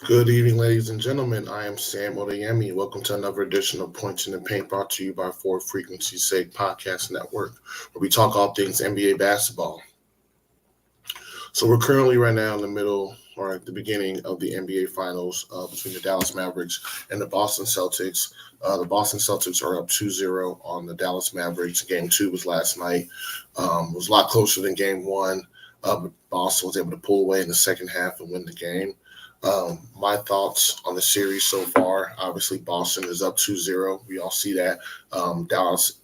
Good evening, ladies and gentlemen. I am Sam Odeyemi. Welcome to another edition of Points in the Paint brought to you by Ford Frequency Sake Podcast Network, where we talk all things NBA basketball. So we're currently right now in the middle or at the beginning of the NBA Finals between the Dallas Mavericks and the Boston Celtics. The Boston Celtics are up 2-0 on the Dallas Mavericks. Game 2 was last night. It was a lot closer than Game 1. But Boston was able to pull away in the second half and win the game. My thoughts on the series so far, obviously Boston is up 2-0. We all see that. Dallas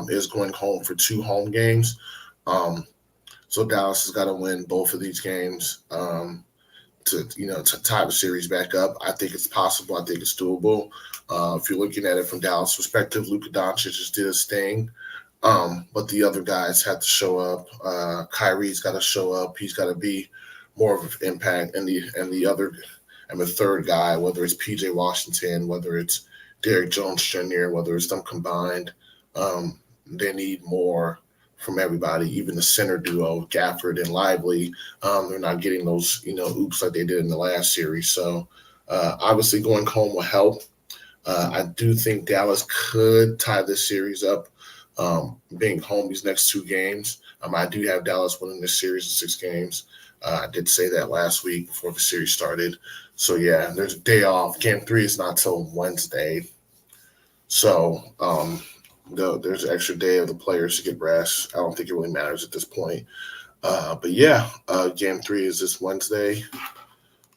is going home for 2 home games. So Dallas has got to win both of these games to tie the series back up. I think it's possible. I think it's doable. If you're looking at it from Dallas' perspective, Luka Doncic just did his thing. But the other guys have to show up. Kyrie's got to show up. He's got to be more of an impact, and the third guy, whether it's PJ Washington, whether it's Derrick Jones Jr., whether it's them combined, they need more from everybody. Even the center duo, Gafford and Lively, they're not getting those oops like they did in the last series. So obviously going home will help. I do think Dallas could tie this series up. Being home these next 2 games, I do have Dallas winning this series in 6 games. I did say that last week before the series started. So, yeah, there's a day off. Game 3 is not till Wednesday. So, there's an extra day of the players to get rest. I don't think it really matters at this point. But, yeah, Game 3 is this Wednesday.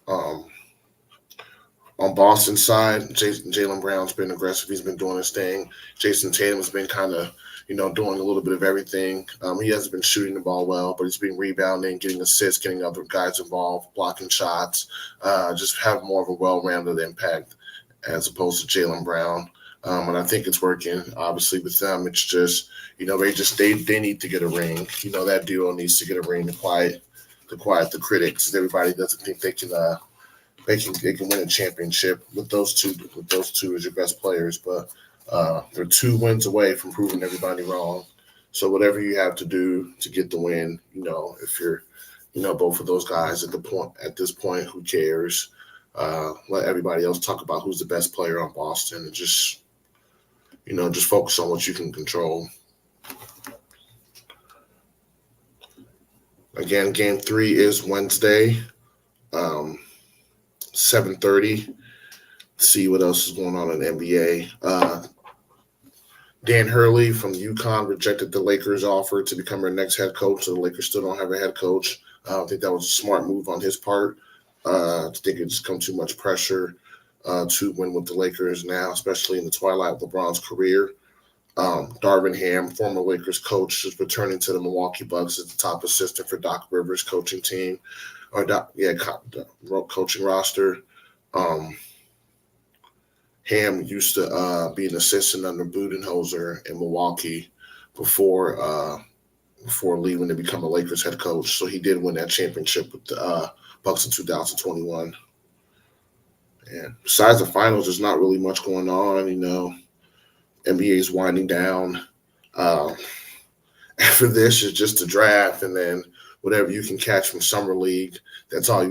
On Boston's side, Jaylen Brown's been aggressive. He's been doing his thing. Jason Tatum's been kind of doing a little bit of everything. He hasn't been shooting the ball well, but he's been rebounding, getting assists, getting other guys involved, blocking shots, just have more of a well-rounded impact as opposed to Jaylen Brown. And I think it's working. Obviously, with them, it's just they need to get a ring. That duo needs to get a ring to quiet the critics. Everybody doesn't think they can win a championship with those two. With those two as your best players, but they're 2 wins away from proving everybody wrong. So whatever you have to do to get the win, if you're, both of those guys at this point, who cares? Let everybody else talk about who's the best player on Boston, and just focus on what you can control. Again, Game 3 is Wednesday, 7:30. See what else is going on in the NBA. Dan Hurley from UConn rejected the Lakers' offer to become their next head coach, so the Lakers still don't have a head coach. I don't think that was a smart move on his part. I think it just come too much pressure to win with the Lakers now, especially in the twilight of LeBron's career. Darvin Ham, former Lakers coach, is returning to the Milwaukee Bucks as the top assistant for Doc Rivers' coaching team, coaching roster. Ham used to be an assistant under Budenholzer in Milwaukee before leaving to become a Lakers head coach. So he did win that championship with the Bucks in 2021. And besides the finals, there's not really much going on. NBA is winding down. After this is just the draft, and then whatever you can catch from summer league. That's all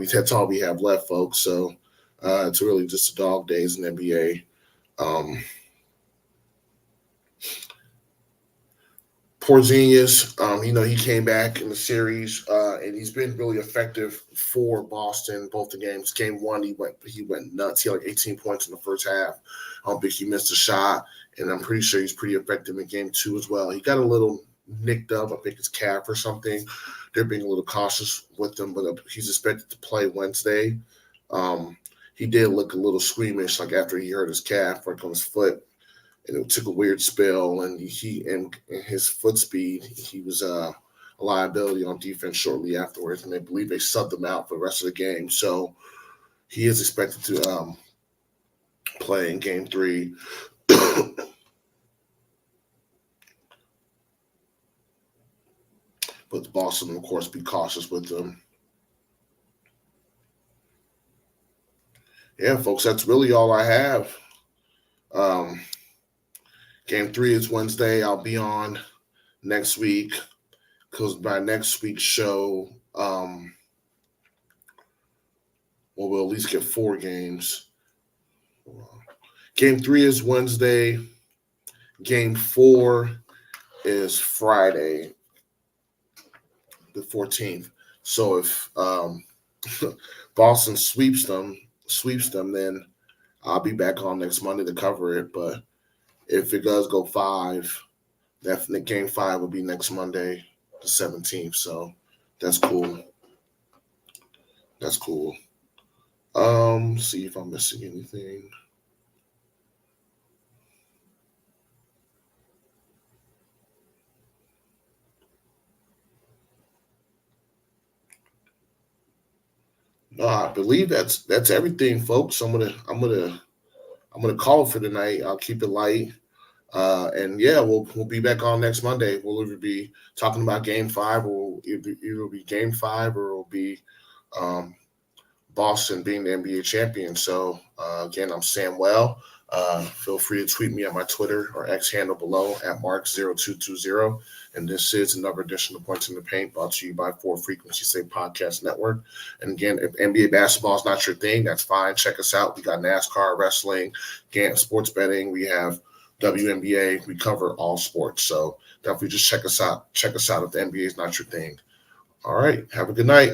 we have left, folks. So it's really just the dog days in NBA. Porzingis, he came back in the series, and he's been really effective for Boston both the games. Game 1, he went nuts. He had like 18 points in the first half. I don't think he missed a shot, and I'm pretty sure he's pretty effective in Game 2 as well. He got a little nicked up, I think his calf or something. They're being a little cautious with him, but he's expected to play Wednesday. He did look a little squeamish, like after he hurt his calf, like on his foot, and it took a weird spell. And and his foot speed, he was a liability on defense shortly afterwards, and they believe they subbed him out for the rest of the game. So he is expected to play in Game 3. But Boston, of course, be cautious with them. Yeah, folks, that's really all I have. Game 3 is Wednesday. I'll be on next week because by next week's show, Well, we'll at least get 4 games. Game 3 is Wednesday. Game 4 is Friday, the 14th. So if Boston sweeps them, then I'll be back on next Monday to cover it. But if it does go 5, that game 5 will be next Monday, the 17th. So that's cool. That's cool. See if I'm missing anything. No, I believe that's everything, folks. I'm gonna call for tonight. I'll keep it light. And yeah, we'll be back on next Monday. We'll either be talking about Game 5, or it'll be Game 5, or it'll be Boston being the NBA champion. So again, I'm Sam Well. Feel free to tweet me at my Twitter or X handle below at Mark0220. And this is another edition of Points in the Paint, brought to you by 4 Frequency Sake Podcast Network. And again, if NBA basketball is not your thing, that's fine. Check us out. We got NASCAR, wrestling, again, sports betting. We have WNBA. We cover all sports. So definitely just check us out. Check us out if the NBA is not your thing. All right. Have a good night.